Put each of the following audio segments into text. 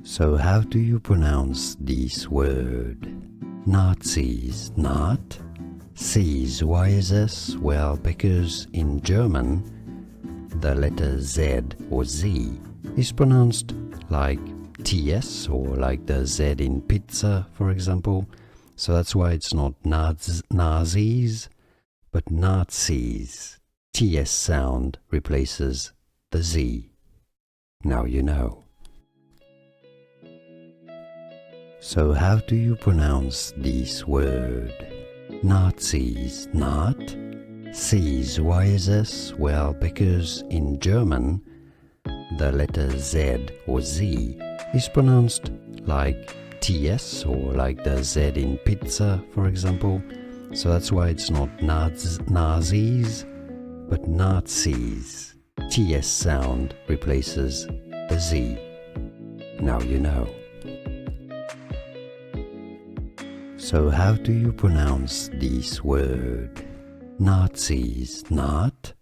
So how do you pronounce this word? Nazis, not? C's, why is this? Well, because in German, the letter Z or Z is pronounced like TS or like the Z in pizza, for example. So that's why it's not Nazis, but Nazis. TS sound replaces the Z. Now you know. So how do you pronounce this word? Nazis, not? C's, why is this? Well, because in German, the letter Z or Z is pronounced like TS or like the Z in pizza, for example. So that's why it's not Nazis, but Nazis. TS sound replaces the Z. Now you know. So how do you pronounce this word? Nazis, not?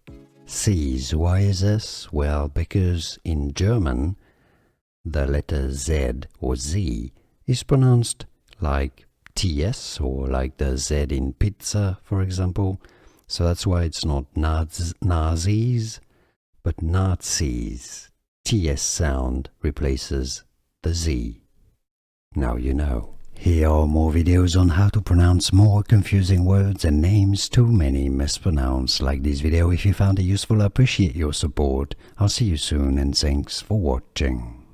C's, why is this? Well, because in German, the letter Z or Z is pronounced like TS or like the Z in pizza, for example. So that's why it's not Nazis, but Nazis. TS sound replaces the Z. Now you know. Here are more videos on how to pronounce more confusing words and names too many mispronounced. Like this video if you found it useful. I appreciate your support. I'll see you soon and thanks for watching.